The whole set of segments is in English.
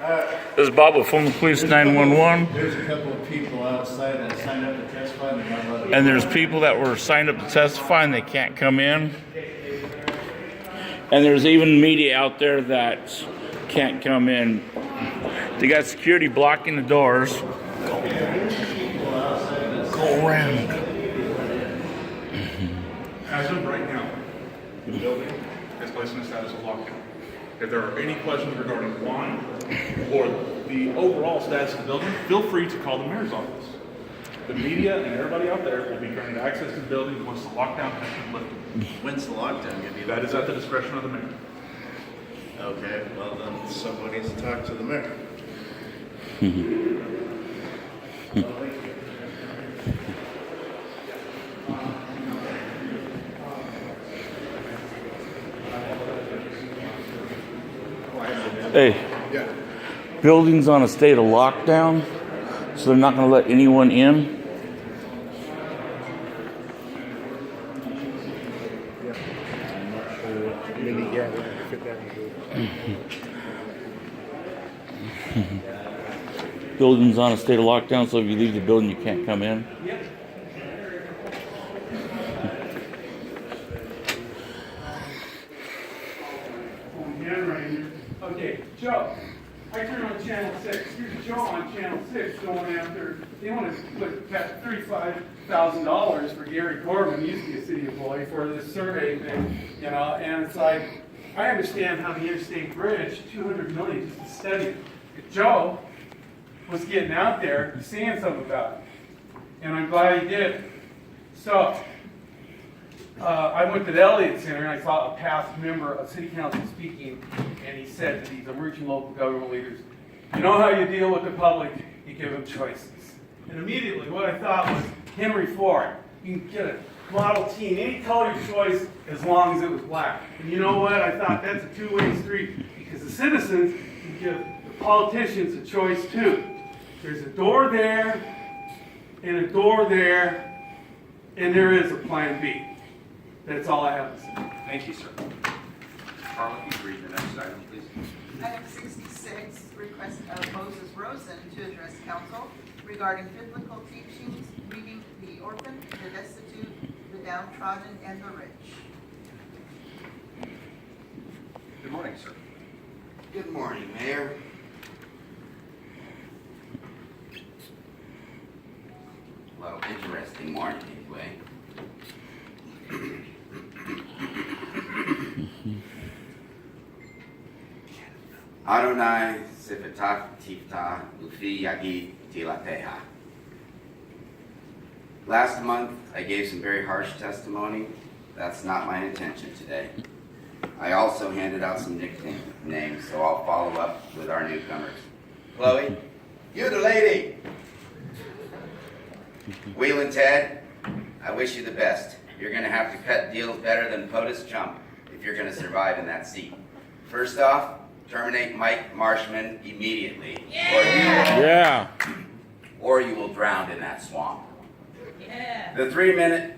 This is Bob with Fulton Police 911. There's a couple of people outside that signed up to testify. And there's people that were signed up to testify and they can't come in. And there's even media out there that can't come in. They got security blocking the doors. Go around. As of right now, the building is placed in a status of lockdown. If there are any questions regarding why or the overall status of the building, feel free to call the mayor's office. The media and everybody out there will be granted access to the building once the lockdown has been lifted. When's the lockdown going to be? That is at the discretion of the mayor. Okay, well then someone needs to talk to the mayor. Hey, building's on a state of lockdown, so they're not going to let anyone in. Building's on a state of lockdown, so if you leave the building, you can't come in. Okay, Joe, I turn on channel 6. Here's Joe on channel 6 going after, they want to put $35,000 for Gary Corbin, he used to be a city employee, for this survey thing, you know, and it's like, I understand how the interstate bridge, $200 million just to study it. If Joe was getting out there, saying something about it, and I'm glad he did. So, I went to the Elliott Center and I saw a past member of City Council speaking, and he said to these emerging local government leaders, you know how you deal with the public, you give them choices. And immediately what I thought was Henry Ford. You can get a Model T in any color you choice as long as it was black. And you know what? I thought that's a two-way street because the citizens can give the politicians a choice too. There's a door there and a door there, and there is a plan B. That's all I have to say. Thank you, sir. Carla, can you read the next item, please? Item 66, request of Moses Rosen to address council regarding biblical teachings, reading the orphan, the destitute, the downtrodden, and the rich. Good morning, sir. Good morning, Mayor. Well, interesting morning anyway. Adonai Sifetach Tifta Lufi Yagi Tilateha. Last month, I gave some very harsh testimony. That's not my intention today. I also handed out some nicknames, so I'll follow up with our newcomers. Chloe, you the lady. Wheel and Ted, I wish you the best. You're going to have to cut deals better than POTUS Chump if you're going to survive in that seat. First off, terminate Mike Marshman immediately, or you will drown in that swamp. The 3-minute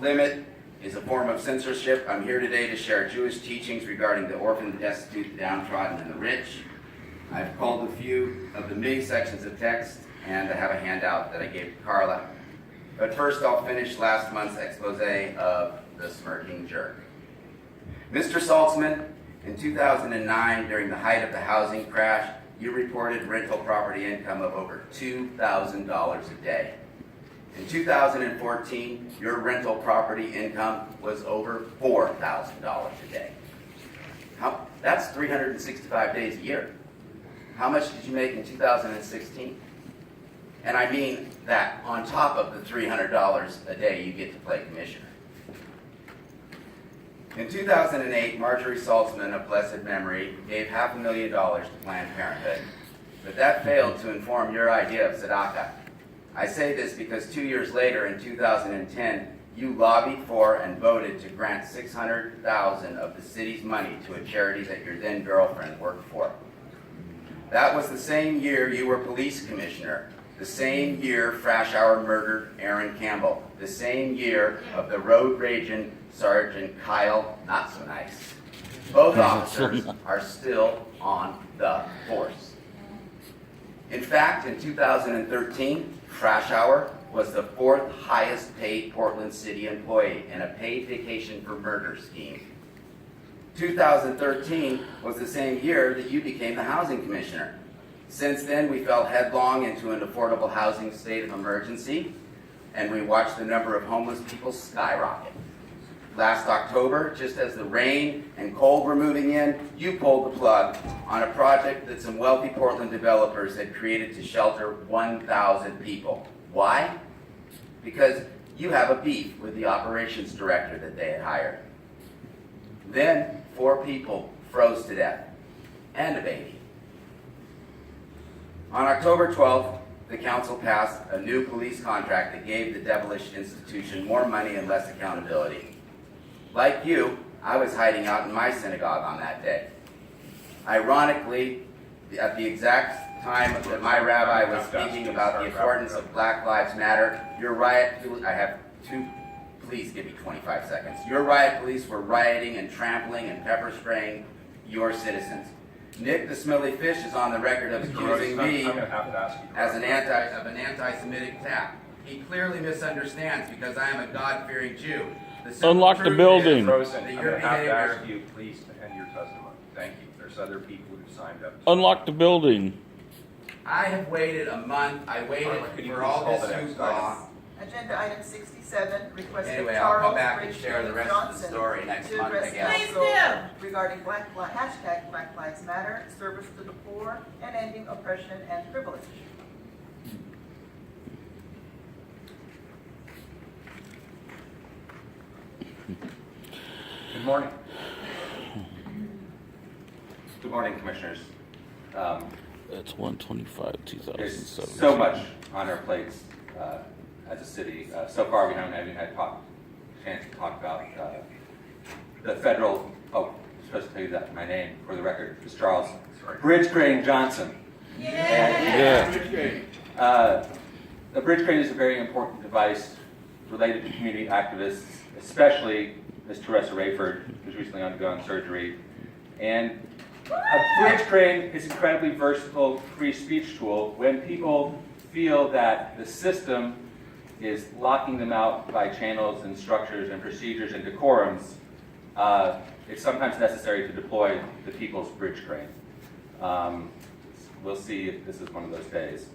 limit is a form of censorship. I'm here today to share Jewish teachings regarding the orphan, the destitute, the downtrodden, and the rich. I've called a few of the many sections of text, and I have a handout that I gave to Carla. But first, I'll finish last month's expose of the smirking jerk. Mr. Saltzman, in 2009, during the height of the housing crash, you reported rental property income of over $2,000 a day. In 2014, your rental property income was over $4,000 a day. That's 365 days a year. How much did you make in 2016? And I mean that on top of the $300 a day you get to play commissioner. In 2008, Marjorie Saltzman of blessed memory gave $500,000 to Planned Parenthood, but that failed to inform your idea of tzedakah. I say this because 2 years later, in 2010, you lobbied for and voted to grant $600,000 of the city's money to a charity that your then girlfriend worked for. That was the same year you were police commissioner, the same year Frashauer murdered Aaron Campbell, the same year of the road raging Sergeant Kyle Not So Nice. Both officers are still on the force. In fact, in 2013, Trash Hour was the 4th highest paid Portland City employee in a paid vacation for murder scheme. 2013 was the same year that you became the housing commissioner. Since then, we fell headlong into an affordable housing state of emergency, and we watched the number of homeless people skyrocket. Last October, just as the rain and cold were moving in, you pulled the plug on a project that some wealthy Portland developers had created to shelter 1,000 people. Why? Because you have a beef with the operations director that they had hired. Then, 4 people froze to death, and a baby. On October 12th, the council passed a new police contract that gave the devilish institution more money and less accountability. Like you, I was hiding out in my synagogue on that day. Ironically, at the exact time that my rabbi was speaking about the importance of Black Lives Matter, your riot, I have 2, please give me 25 seconds. Your riot police were rioting and trampling and pepper spraying your citizens. Nick the Smelly Fish is on the record of accusing me I'm gonna have to ask you. as an anti-Semitic tap. He clearly misunderstands because I am a God-fearing Jew. simple Unlock the truth is building. Rosen, that I'm your gonna have to behavior- ask you, please, to end your testimony. Thank you. There's other people who signed up. Unlock the building. I have waited a month. I waited Could you for please all call this the next hoopla. Agenda item 67, request of Anyway, I'll come Charles back and Bridge share the rest of the Johnson story next to month, I address guess. council regarding hashtag Black Lives Matter, service to the poor, and ending oppression and privilege. Good morning. Good morning, Commissioners. That's 125, There's 2007. so much on our plates as a city. So far, we haven't even had a chance to talk about the federal. Oh, I'm supposed to tell you that my name for the record is Charles Bridge Crane Johnson. Yeah. The bridge crane is a very important device related to community activists, especially Ms. Teresa Rayford, who's recently undergone surgery. And a bridge crane is an incredibly versatile free speech tool when people feel that the system is locking them out by channels and structures and procedures and decorums. It's sometimes necessary to deploy the people's bridge crane. We'll see if this is one of those days.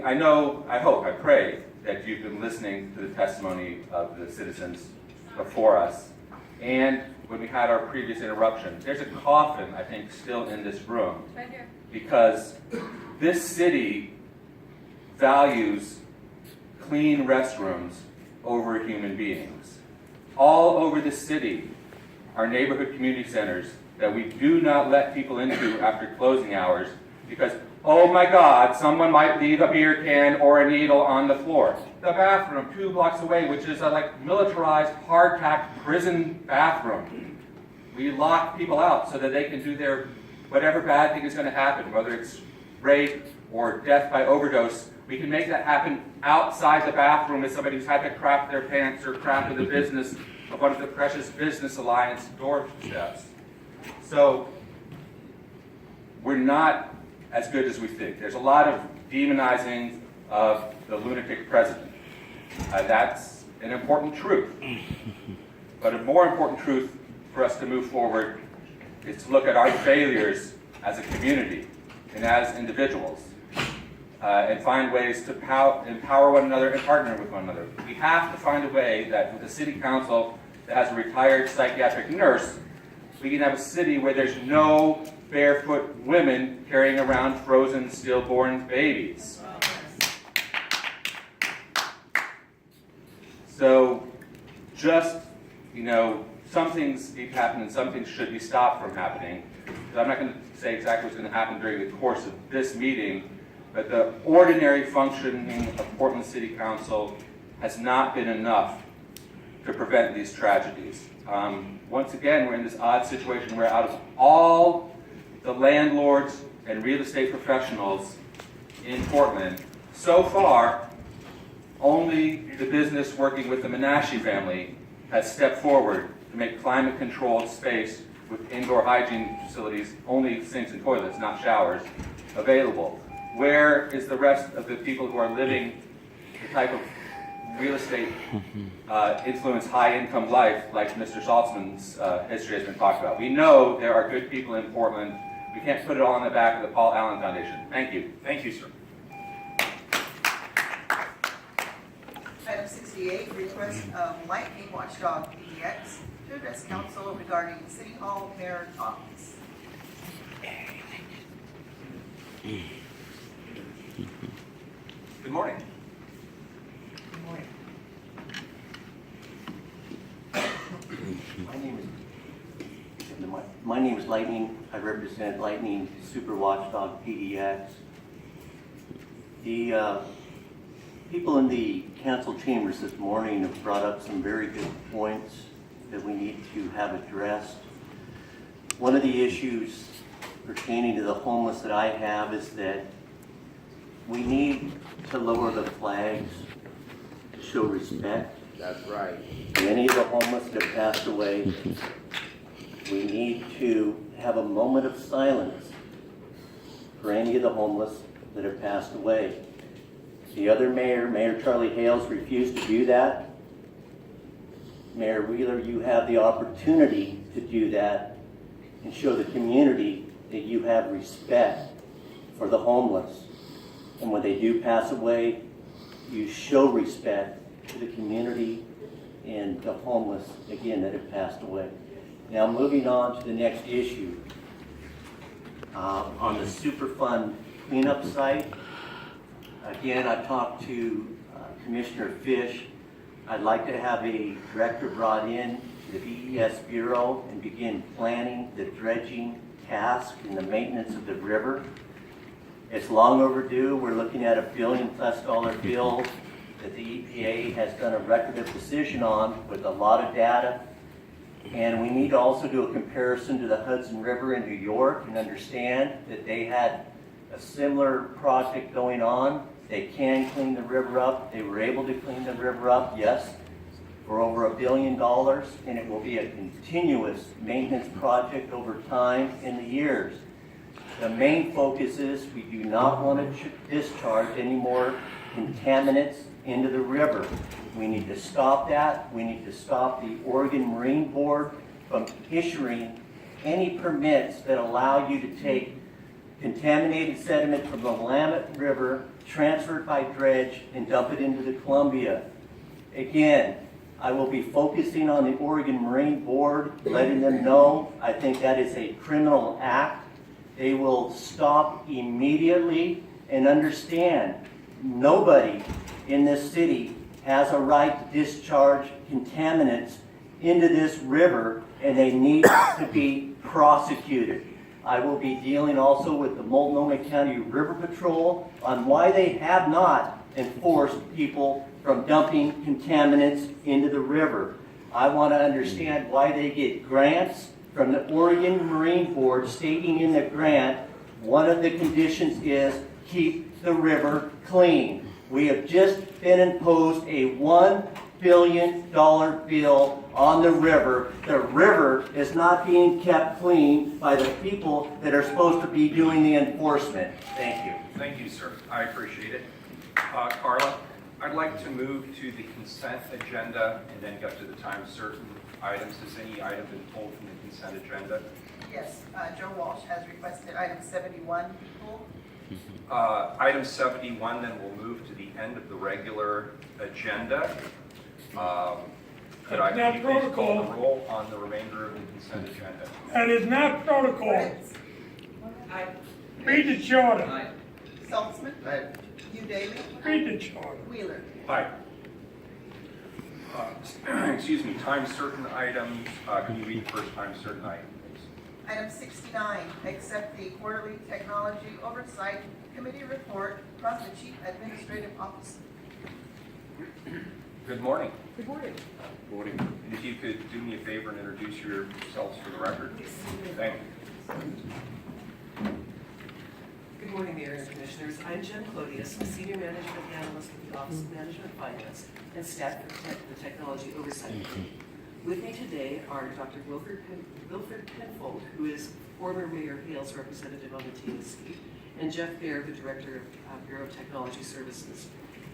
I know, I hope, I pray that you've been listening to the testimony of the citizens before us. And when we had our previous interruption, there's a coffin, I think, still in this room. Right here. Because this city values clean restrooms over human beings. All over the city are neighborhood community centers that we do not let people into after closing hours because, oh my God, someone might leave a beer can or a needle on the floor. The bathroom 2 blocks away, which is a militarized, hard-packed prison bathroom. We lock people out so that they can do their whatever bad thing is going to happen, whether it's rape or death by overdose. We can make that happen outside the bathroom as somebody who's had to crap their pants or crap in the business of one of the Precious Business Alliance doorsteps. So we're not as good as we think. There's a lot of demonizing of the lunatic president. That's an important truth. But a more important truth for us to move forward is to look at our failures as a community and as individuals and find ways to empower one another and partner with one another. We have to find a way that with a city council that has a retired psychiatric nurse, we can have a city where there's no barefoot women carrying around frozen stillborn babies. So just, some things need to happen and some things should be stopped from happening. So I'm not going to say exactly what's going to happen during the course of this meeting, but the ordinary functioning of Portland City Council has not been enough to prevent these tragedies. Once again, we're in this odd situation where out of all the landlords and real estate professionals in Portland, so far, only the business working with the Menashe family has stepped forward to make climate-controlled space with indoor hygiene facilities, only sinks and toilets, not showers, available? Where is the rest of the people who are living the type of real estate influence high-income life like Mr. Saltzman's history has been talked about? We know there are good people in Portland. We can't put it all on the back of the Paul Allen Foundation. Thank you. Thank you, sir. Item 68, request of Lightning Watchdog PDX to address council regarding City Hall Mayor's office. Good morning. My name is Lightning. I represent Lightning Super Watchdog PDX. The people in the council chambers this morning have brought up some very good points that we need to have addressed. One of the issues pertaining to the homeless that I have is that we need to lower the flags to show respect. That's right. Many of the homeless that have passed away, we need to have a moment of silence for any of the homeless that have passed away. The other mayor, Mayor Charlie Hales, refused to do that. Mayor Wheeler, you have the opportunity to do that and show the community that you have respect for the homeless. And when they do pass away, you show respect to the community and the homeless, again, that have passed away. Now, moving on to the next issue. On the Superfund cleanup site, again, I talked to Commissioner Fish. I'd like to have a director brought in to the VES Bureau and begin planning the dredging task and the maintenance of the river. It's long overdue. We're looking at $1 billion+ bill that the EPA has done a record of decision on with a lot of data. And we need to also do a comparison to the Hudson River in New York and understand that they had a similar project going on. They can clean the river up. They were able to clean the river up, yes, for over $1 billion, and it will be a continuous maintenance project over time in the years. The main focus is we do not want to discharge any more contaminants into the river. We need to stop that. We need to stop the Oregon Marine Board from issuing any permits that allow you to take contaminated sediment from the Willamette River, transfer it by dredge, and dump it into the Columbia. Again, I will be focusing on the Oregon Marine Board, letting them know I think that is a criminal act. They will stop immediately and understand nobody in this city has a right to discharge contaminants into this river, and they need to be prosecuted. I will be dealing also with the Multnomah County River Patrol on why they have not enforced people from dumping contaminants into the river. I want to understand why they get grants from the Oregon Marine Board stating in the grant one of the conditions is keep the river clean. We have just been imposed a $1 billion bill on the river. The river is not being kept clean by the people that are supposed to be doing the enforcement. Thank you. Thank you, sir. I appreciate it. Carla, I'd like to move to the consent agenda and then get to the time certain items. Has any item been pulled from the consent agenda? Yes, Joe Walsh has requested item 71 be pulled. Item 71 then will move to the end of the regular agenda. Could I That's not please call the protocol. roll on the remainder of the consent agenda? That is not protocol. Read the charter. Saltzman. Hugh Daly. Read the charter. Wheeler. Aye. Excuse me, time certain items. Can you read the first time certain item, please? Item 69, accept the quarterly technology oversight committee report from the chief administrative officer. Good morning. Good morning. Morning. And if you could do me a favor and introduce yourselves for the record. Thank you. Good morning, Mayor and Commissioners. I'm Jen Clodius, Senior Management Analyst with the Office of Management Finance and staff for the Technology Oversight Committee. With me today are Dr. Wilford Penfold, who is former Mayor Hale's representative on the TOC, and Jeff Baer, the Director of Bureau of Technology Services.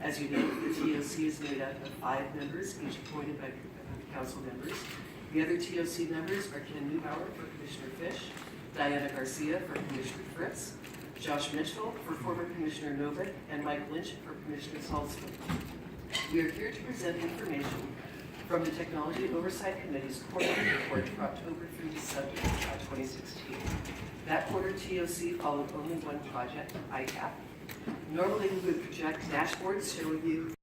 As you know, the TOC is made up of 5 members, each appointed by council members. The other TOC members are Ken Neubauer for Commissioner Fish, Diana Garcia for Commissioner Fritz, Josh Mitchell for former Commissioner Novick, and Mike Lynch for Commissioner Salzman. We are here to present information from the Technology Oversight Committee's quarterly report for October through December 2016. That quarter TOC followed only one project, ICAP. Normally we would project dashboards showing you